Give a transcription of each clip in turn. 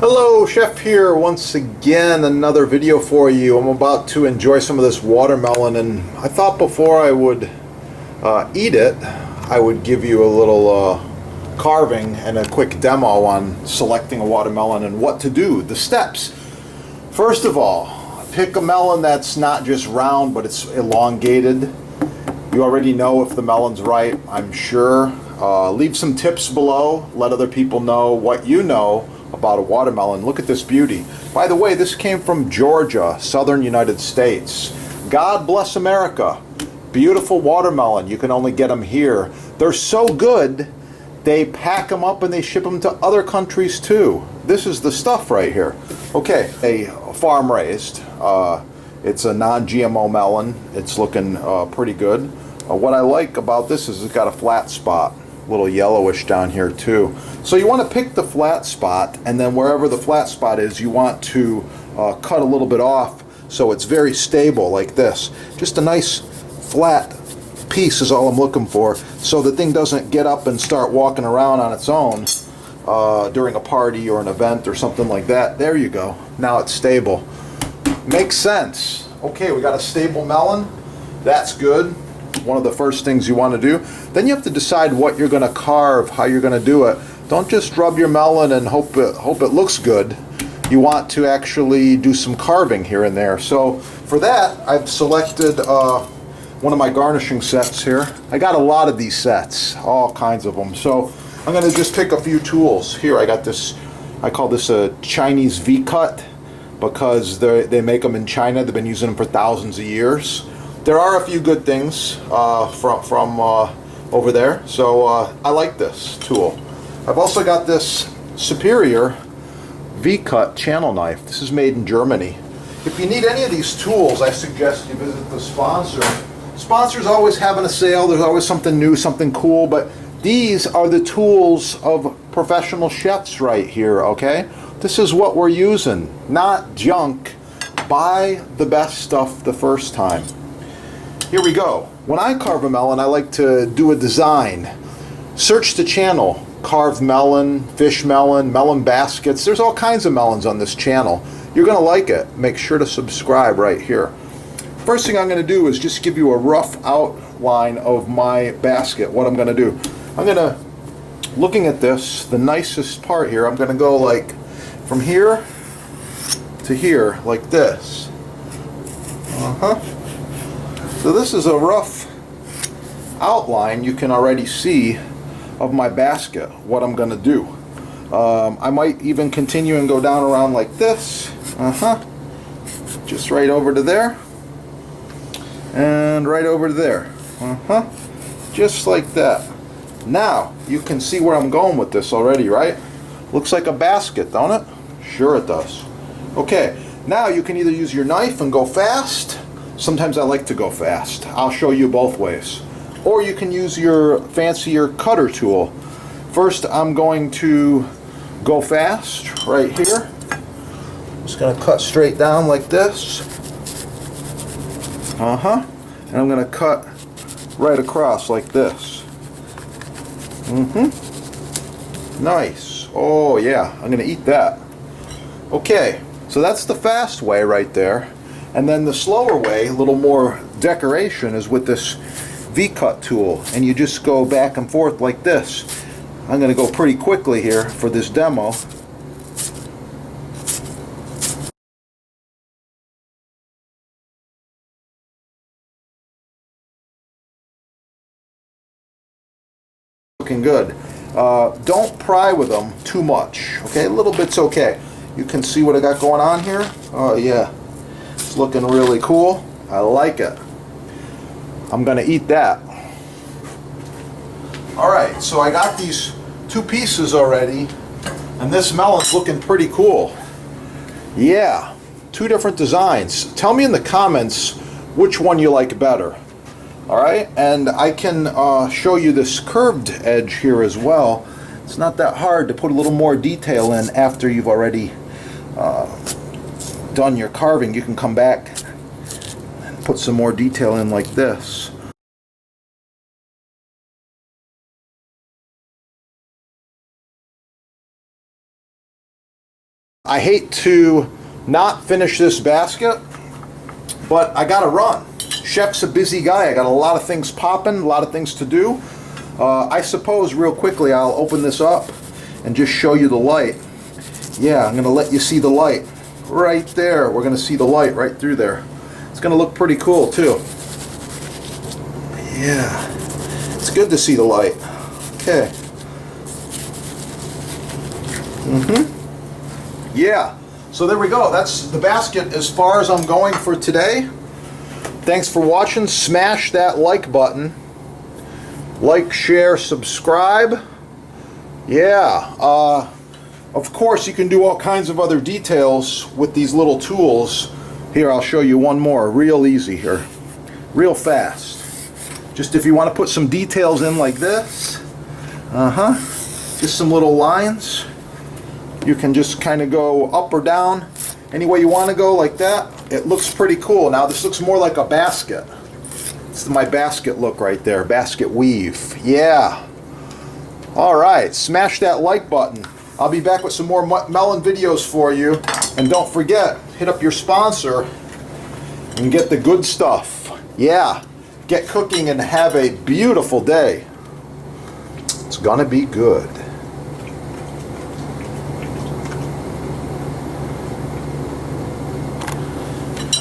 Hello, Chef here once again, another video for you. I'm about to enjoy some of this watermelon, and I thought before I would eat it, I would give you a little carving and a quick demo on selecting a watermelon and what to do, the steps. First of all, pick a melon that's not just round, but it's elongated. You already know if the melon's ripe, I'm sure. Leave some tips below, let other people know what you know about a watermelon. Look at this beauty. By the way, this came from Georgia, southern United States. God bless America. Beautiful watermelon. You can only get them here. They're so good, they pack them up and they ship them to other countries too. This is the stuff right here. Okay, a farm raised. It's a non-GMO melon. It's looking pretty good. What I like about this is it's got a flat spot. A little yellowish down here too. So you want to pick the flat spot, and then wherever the flat spot is, you want to cut a little bit off so it's very stable like this. Just a nice flat piece is all I'm looking for, so the thing doesn't get up and start walking around on its own during a party or an event or something like that. There you go. Now it's stable. Makes sense. Okay, we got a stable melon. That's good. One of the first things you want to do. Then you have to decide what you're going to carve, how you're going to do it. Don't just rub your melon and hope it looks good. You want to actually do some carving here and there. So for that, I've selected one of my garnishing sets here. I got a lot of these sets, all kinds of them. So I'm going to just pick a few tools. Here I got this, I call this a Chinese V-cut because they make them in China. They've been using them for thousands of years. There are a few good things from over there, so I like this tool. I've also got this Superior V-cut channel knife. This is made in Germany. If you need any of these tools, I suggest you visit the sponsor. Sponsor's always having a sale. There's always something new, something cool, but these are the tools of professional chefs right here, okay? This is what we're using, not junk. Buy the best stuff the first time. Here we go. When I carve a melon, I like to do a design. Search the channel. Carved melon, fish melon, melon baskets. There's all kinds of melons on this channel. You're going to like it. Make sure to subscribe right here. First thing I'm going to do is just give you a rough outline of my basket, what I'm going to do. I'm going to, looking at this, the nicest part here, I'm going to go like from here to here, like this. So this is a rough outline you can already see of my basket, what I'm going to do. I might even continue and go down around like this. Just right over to there. And right over to there. Just like that. Now, you can see where I'm going with this already, right? Looks like a basket, don't it? Sure it does. Okay, now you can either use your knife and go fast. Sometimes I like to go fast. I'll show you both ways. Or you can use your fancier cutter tool. First, I'm going to go fast right here. Just going to cut straight down like this. And I'm going to cut right across like this. Nice. Oh yeah, I'm going to eat that. Okay, so that's the fast way right there. And then the slower way, a little more decoration, is with this V-cut tool. And you just go back and forth like this. I'm going to go pretty quickly here for this demo. Looking good. Don't pry with them too much. Okay, a little bit's okay. You can see what I got going on here. Oh yeah. It's looking really cool. I like it. I'm going to eat that. Alright, so I got these two pieces already, and this melon's looking pretty cool. Yeah, two different designs. Tell me in the comments which one you like better. Alright, and I can show you this curved edge here as well. It's not that hard to put a little more detail in after you've already done your carving. You can come back and put some more detail in like this. I hate to not finish this basket, but I gotta run. Chef's a busy guy. I got a lot of things popping, a lot of things to do. I suppose real quickly I'll open this up and just show you the light. Yeah, I'm gonna let you see the light right there. We're gonna see the light right through there. It's gonna look pretty cool too. Yeah, it's good to see the light. Okay. Yeah, so there we go. That's the basket as far as I'm going for today. Thanks for watching. Smash that like button. Like, share, subscribe. Yeah, of course you can do all kinds of other details with these little tools. Here, I'll show you one more, real easy here, real fast. Just if you want to put some details in like this, just some little lines. You can just kind of go up or down any way you want to go like that. It looks pretty cool. Now this looks more like a basket. It's my basket look right there, basket weave. Yeah. All right, smash that like button. I'll be back with some more melon videos for you. And don't forget, hit up your sponsor and get the good stuff. Yeah, get cooking and have a beautiful day. It's gonna be good.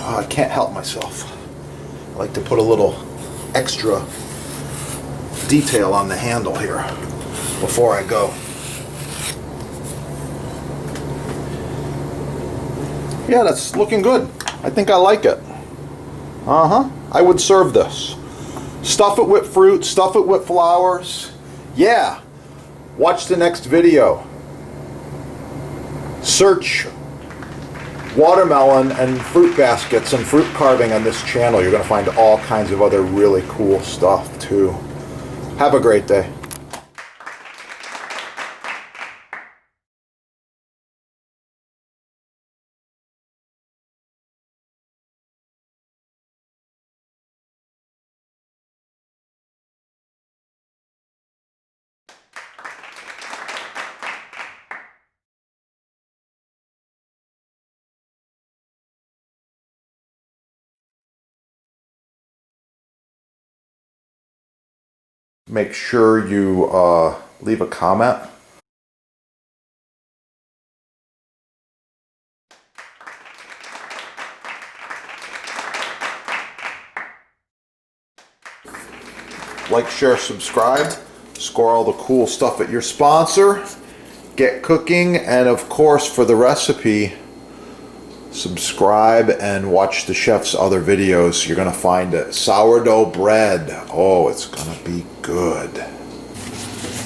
I can't help myself. I like to put a little extra detail on the handle here before I go. Yeah, that's looking good. I think I like it. I would serve this. Stuff it with fruit, stuff it with flowers. Yeah. Watch the next video. Search watermelon and fruit baskets and fruit carving on this channel. You're going to find all kinds of other really cool stuff too. Have a great day. Make sure you leave a comment. Like, share, subscribe. Score all the cool stuff at your sponsor. Get cooking, and of course for the recipe, subscribe and watch the chef's other videos. You're gonna find it. Sourdough bread. Oh, it's gonna be good.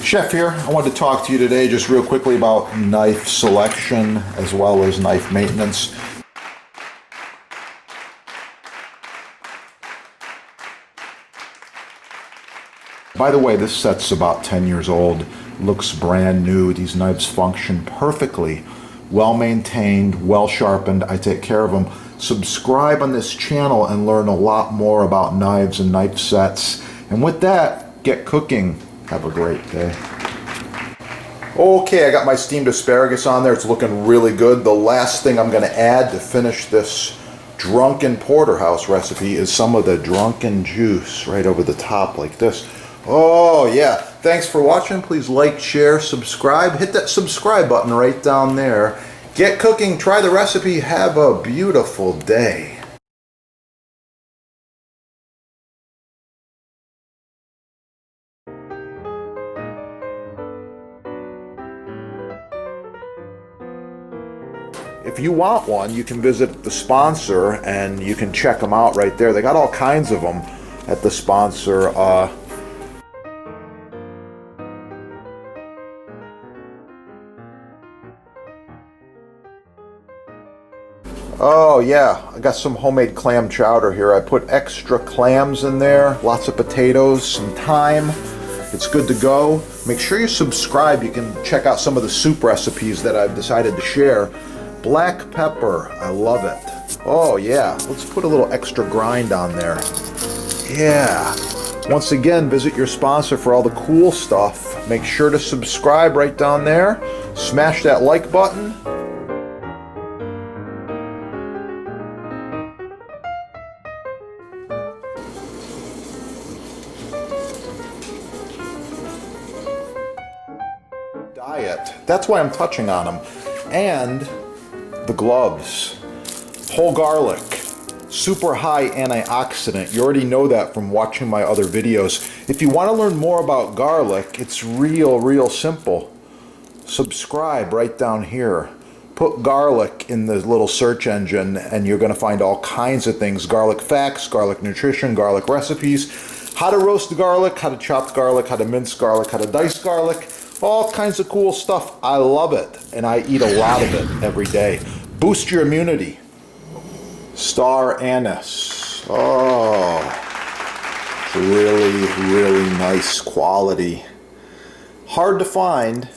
Chef here. I wanted to talk to you today just real quickly about knife selection as well as knife maintenance. By the way, this set's about 10 years old. Looks brand new. These knives function perfectly. Well maintained, well sharpened. I take care of them. Subscribe on this channel and learn a lot more about knives and knife sets. And with that, get cooking. Have a great day. Okay, I got my steamed asparagus on there. It's looking really good. The last thing I'm going to add to finish this drunken porterhouse recipe is some of the drunken juice right over the top like this. Oh yeah, thanks for watching. Please like, share, subscribe. Hit that subscribe button right down there. Get cooking, try the recipe, have a beautiful day. If you want one, you can visit the sponsor and you can check them out right there. They got all kinds of them at the sponsor. Oh yeah, I got some homemade clam chowder here. I put extra clams in there, lots of potatoes, some thyme. It's good to go. Make sure you subscribe. You can check out some of the soup recipes that I've decided to share. Black pepper, I love it. Oh yeah, let's put a little extra grind on there. Yeah. Once again, visit your sponsor for all the cool stuff. Make sure to subscribe right down there. Smash that like button. That's why I'm touching on them. And the gloves. Whole garlic. Super high antioxidant. You already know that from watching my other videos. If you want to learn more about garlic, it's real simple. Subscribe right down here. Put garlic in the little search engine and you're going to find all kinds of things. Garlic facts, garlic nutrition, garlic recipes, how to roast garlic, how to chop garlic, how to mince garlic, how to dice garlic, all kinds of cool stuff. I love it and I eat a lot of it every day. Boost your immunity. Star anise. Oh, really nice quality. Hard to find.